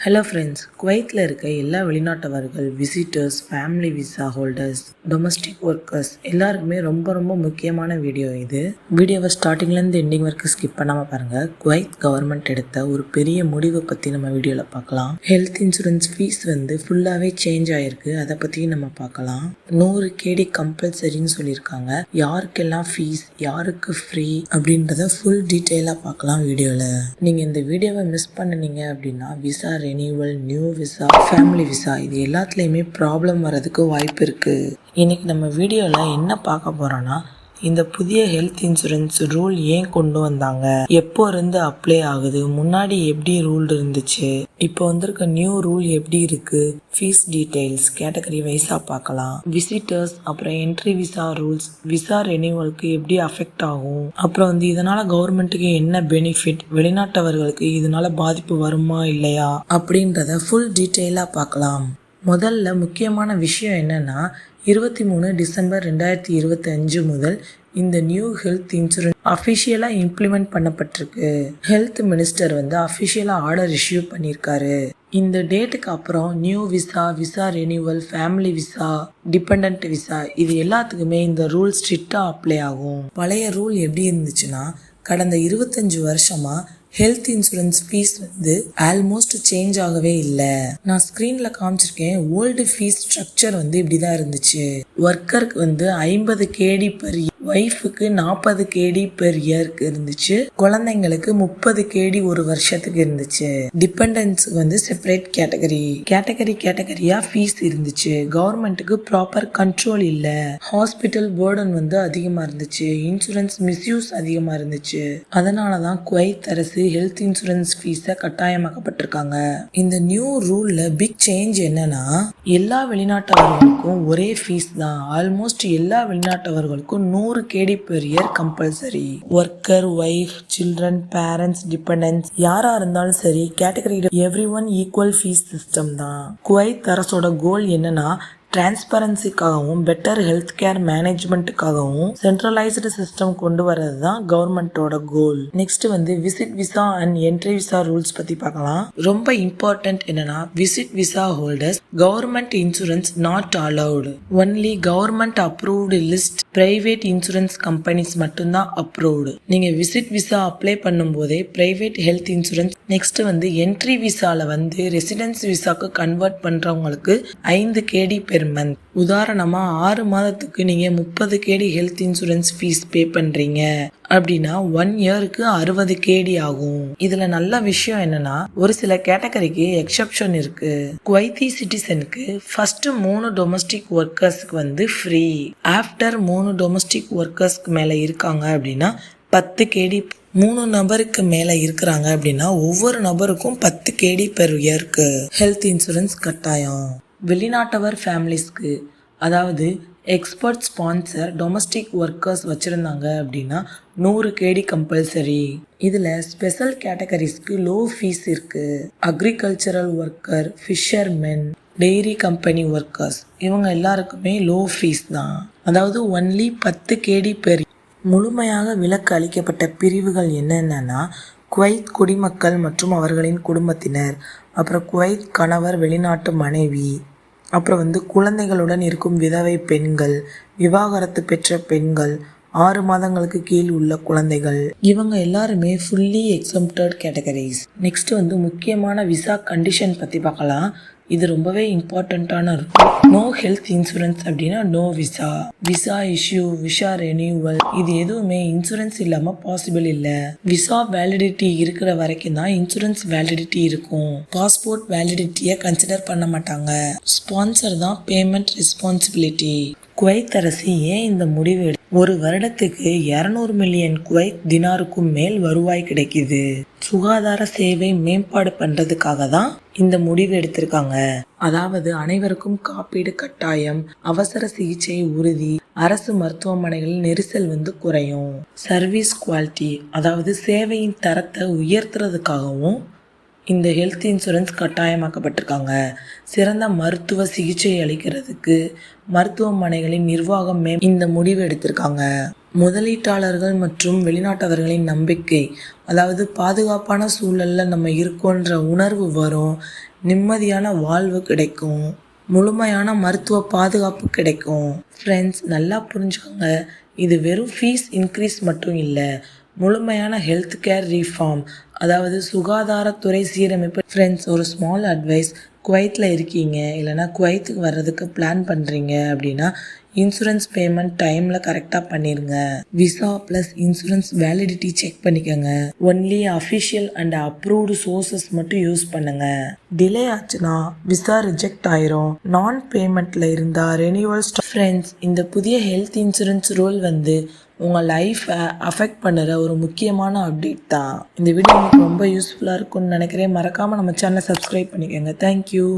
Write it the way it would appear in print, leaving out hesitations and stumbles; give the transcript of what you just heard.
Hello friends, குவைத்தில் இருக்க எல்லா வெளிநாட்டவர்கள், visitors, family visa holders, domestic workers எல்லாருக்குமே ரொம்ப ரொம்ப முக்கியமான வீடியோ இது. வீடியோவை ஸ்டார்டிங்லேருந்து எண்டிங் வரைக்கும் ஸ்கிப் பண்ணாமல் பாருங்கள். குவைத் கவர்மெண்ட் எடுத்த ஒரு பெரிய முடிவை பற்றி நம்ம வீடியோவில் பார்க்கலாம். ஹெல்த் இன்சூரன்ஸ் ஃபீஸ் ஃபுல்லாகவே சேஞ்ச் ஆகிருக்கு. அதை பற்றியும் நம்ம பார்க்கலாம். 100 KD கம்பல்சரின்னு சொல்லியிருக்காங்க. யாருக்கெல்லாம் ஃபீஸ், யாருக்கு ஃப்ரீ அப்படின்றத ஃபுல் டீட்டெயிலாக பார்க்கலாம் வீடியோவில். நீங்கள் இந்த வீடியோவை மிஸ் பண்ணினீங்க அப்படின்னா visa renewal, new visa, family visa இது எல்லாத்துலேயுமே ப்ராப்ளம் வர்றதுக்கு வாய்ப்பு இருக்குது. இன்றைக்கி நம்ம வீடியோவில் என்ன பார்க்க போகிறோன்னா, இந்த புதிய ஹெல்த் இன்சூரன்ஸ் ரூல் ஏன் கொண்டு வந்தாங்க, எப்போ இருந்து அப்ளை ஆகுது, முன்னாடி எப்படி ரூல் இருந்துச்சு, இப்போ வந்திருக்க நியூ ரூல் எப்படி இருக்கு, ஃபீஸ் டீடைல்ஸ் கேட்டகரி வைஸாக பார்க்கலாம். விசிட்டர்ஸ், அப்புறம் என்ட்ரி விசா ரூல்ஸ், விசா ரெனியூவலுக்கு எப்படி அஃபெக்ட் ஆகும், அப்புறம் இதனால கவர்மெண்ட்டுக்கு என்ன பெனிஃபிட், வெளிநாட்டவர்களுக்கு இதனால பாதிப்பு வருமா இல்லையா அப்படின்றத ஃபுல் டீட்டெயிலாக பார்க்கலாம். முதல்ல முக்கியமான விஷயம் என்னன்னா, 23 டிசம்பர் 2025 முதல் இந்த நியூ ஹெல்த் இன்சூரன்ஸ் அஃபிஷியலாக இம்ப்ளிமெண்ட் பண்ணப்பட்டிருக்கு. ஹெல்த் மினிஸ்டர் அஃபிஷியலாக ஆர்டர் இஷ்யூ பண்ணியிருக்காரு. இந்த டேட்டுக்கு அப்புறம் new visa, visa renewal, family visa, depend visa இது எல்லாத்துக்குமே இந்த ரூல் ஸ்ட்ரிக்டாக அப்ளை ஆகும். பழைய ரூல் எப்படி இருந்துச்சுன்னா, கடந்த 25 வருஷமா health insurance fees almost change ஆகவே இல்லை. நான் ஸ்க்ரீன்ல காமிச்சிருக்கேன். ஓல்டு ஃபீஸ் ஸ்ட்ரக்சர் இப்படிதான் இருந்துச்சு. ஒர்க்கருக்கு 50 KD பெர், ஒய்ஃபுக்கு 40 KD பெர் இயருக்கு இருந்துச்சு. குழந்தைங்களுக்கு 30 KD ஒரு வருஷத்துக்கு இருந்துச்சு. டிபெண்டன்ஸுக்கு செப்பரேட் கேட்டகரியா ஃபீஸ் இருந்துச்சு. கவர்மெண்ட்டுக்கு ப்ராப்பர் கண்ட்ரோல் இல்ல. ஹாஸ்பிட்டல் பேர்டன் அதிகமா இருந்துச்சு. இன்சூரன்ஸ் மிஸ்யூஸ் அதிகமா இருந்துச்சு. அதனாலதான் குவைத் அரசு ஹெல்த் இன்சூரன்ஸ் ஃபீஸை கட்டாயமாக்கப்பட்டிருக்காங்க. இந்த நியூ ரூல்ல பிக் சேஞ்ச் என்னன்னா, எல்லா வெளிநாட்டவர்களுக்கும் ஒரே ஃபீஸ் தான். ஆல்மோஸ்ட் எல்லா வெளிநாட்டவர்களுக்கும் 100 KD per year compulsory. Worker, wife, children, parents, dependence யாரா இருந்தாலும் சரி, category every one equal fees system தான். குவைத் அரசோட கோல் என்னன்னா, டிரான்ஸ்பரன்சிக்காகவும் பெட்டர் ஹெல்த் கேர் மேனேஜ்மெண்ட்டுக்காகவும் சென்ட்ரலைஸ்டு சிஸ்டம் கொண்டு வரது தான் கவர்மெண்டோட goal. Next visit visa and entry visa rules பத்தி பார்க்கலாம். ரொம்ப இம்பார்ட்டன்ட் என்னன்னா, visit visa holders government insurance not allowed. Only government approved list private insurance companies மட்டும்தான் அப்ரூவ்டு. நீங்க விசிட் விசா அப்ளை பண்ணும் போதே private health insurance. Next entry விசால residence விசாக்கு கன்வெர்ட் பண்றவங்களுக்கு 5 KD பெர் மந்த். உதாரணமா 6 மாதத்துக்கு நீங்க 30 KD health insurance fees pay பண்றீங்க அப்படின்னா 1 இயருக்கு 60 KD ஆகும். இதுல நல்ல விஷயம் என்னன்னா, ஒரு சில கேட்டகரிக்கு எக்ஸெப்ஷன் இருக்கு. குவைத்தி சிட்டிசனுக்கு ஃபர்ஸ்ட் 3 டொமஸ்டிக் ஒர்க்கர்ஸ்க்கு ஃப்ரீ. ஆஃப்டர் 3 டொமஸ்டிக் ஒர்க்கர்ஸ்க்கு மேல இருக்காங்க அப்படின்னா 10 KD. 3 நபருக்கு மேல இருக்கிறாங்க அப்படின்னா ஒவ்வொரு நபருக்கும் 10 KD பெர் இயருக்கு ஹெல்த் இன்சூரன்ஸ் கட்டாயம். வெளிநாட்டவர் ஃபேமிலிஸ்க்கு, அதாவது எக்ஸ்பர்ட் ஸ்பான்சர் டொமஸ்டிக் ஒர்க்கர்ஸ் வச்சிருந்தாங்க அப்படின்னா 100 KD கம்பல்சரி. இதுல ஸ்பெஷல் கேட்டகரிஸ்க்கு லோ ஃபீஸ் இருக்கு. Agricultural worker, fishermen, dairy company workers இவங்க எல்லாருக்குமே லோ ஃபீஸ் தான். அதாவது ஒன்லி 10 KD பெர். முழுமையாக விலக்கு அளிக்கப்பட்ட பிரிவுகள் என்னென்னா, குவைத் குடிமக்கள் மற்றும் அவர்களின் குடும்பத்தினர், அப்புறம் குவைத் கணவர், வெளிநாட்டு மனைவி, அப்புறம் குழந்தைகளுடன் இருக்கும் விதவை பெண்கள், விவாகரத்து பெற்ற பெண்கள், 6 மாதங்களுக்கு கீழ் உள்ள குழந்தைகள் இவங்க எல்லாருமே ஃபுல்லி எக்ஸம்ப்டட் கேட்டகரிஸ். நெக்ஸ்ட் முக்கியமான விசா கண்டிஷன் பற்றி பார்க்கலாம். இது ரொம்பவே இம்பார்ட்டண்ட்டான இருக்கும். நோ ஹெல்த் இன்சூரன்ஸ் அப்படின்னா no visa. Visa issue, visa renewal இது எதுவுமே இன்சூரன்ஸ் இல்லாம பாசிபிள் இல்ல. விசா வேலிடிட்டி இருக்கிற வரைக்கும் தான் இன்சூரன்ஸ் வேலிடிட்டி இருக்கும். பாஸ்போர்ட் வேலிடிட்டியை கன்சிடர் பண்ண மாட்டாங்க. ஸ்பான்சர் தான் பேமெண்ட் ரெஸ்பான்சிபிலிட்டி. குவைத் அரசு ஏன் இந்த முடிவு? ஒரு வருடத்துக்கு 200 மில்லியன் குவைத் தினாருக்கும் மேல் வருவாய் கிடைக்குது. சுகாதார சேவை மேம்பாடு பண்றதுக்காக தான் இந்த முடிவு எடுத்திருக்காங்க. அதாவது அனைவருக்கும் காப்பீடு கட்டாயம், அவசர சிகிச்சை உறுதி, அரசு மருத்துவமனைகளில் நெரிசல் குறையும். சர்வீஸ் குவாலிட்டி, அதாவது சேவையின் தரத்தை உயர்த்துறதுக்காகவும் இந்த ஹெல்த் இன்சூரன்ஸ் கட்டாயமாக்கப்பட்டிருக்காங்க. சிறந்த மருத்துவ சிகிச்சை அளிக்கிறதுக்கு மருத்துவமனைகளின் நிர்வாகம் இந்த முடிவு எடுத்திருக்காங்க. முதலீட்டாளர்கள் மற்றும் வெளிநாட்டவர்களின் நம்பிக்கை, அதாவது பாதுகாப்பான சூழலில் நம்ம இருக்கோன்ற உணர்வு வரும், நிம்மதியான வாழ்வு கிடைக்கும், முழுமையான மருத்துவ பாதுகாப்பு கிடைக்கும். ஃப்ரெண்ட்ஸ், நல்லா புரிஞ்சுக்கோங்க, இது வெறும் ஃபீஸ் இன்க்ரீஸ் மட்டும் இல்லை, முழுமையான ஹெல்த் கேர் ரீஃபார்ம், அதாவது சுகாதாரத்துறை சீரமைப்பு. ஃப்ரெண்ட்ஸ், ஒரு ஸ்மால் அட்வைஸ், குவைத்தில் இருக்கீங்க இல்லைனா குவைத்துக்கு வர்றதுக்கு பிளான் பண்ணுறீங்க அப்படின்னா இன்சூரன்ஸ் பேமெண்ட் டைமில் கரெக்டாக பண்ணிடுங்க. Visa plus insurance validity check பண்ணிக்கோங்க. Only official and approved sources மட்டும் யூஸ் பண்ணுங்க. டிலே ஆச்சுன்னா விசா ரிஜெக்ட் ஆயிரும். நான் பேமெண்ட்டில் இருந்தால் ரெனியூவல். ஃப்ரெண்ட்ஸ், இந்த புதிய ஹெல்த் இன்சூரன்ஸ் ரூல் உங்கள் லைஃப்பை அஃபெக்ட் பண்ணுற ஒரு முக்கியமான அப்டேட் தான். இந்த வீடியோ உங்களுக்கு ரொம்ப யூஸ்ஃபுல்லாக இருக்கும்னு நினைக்கிறேன். மறக்காமல் நம்ம சேனலை சப்ஸ்கிரைப் பண்ணிக்கோங்க. தேங்க்யூ.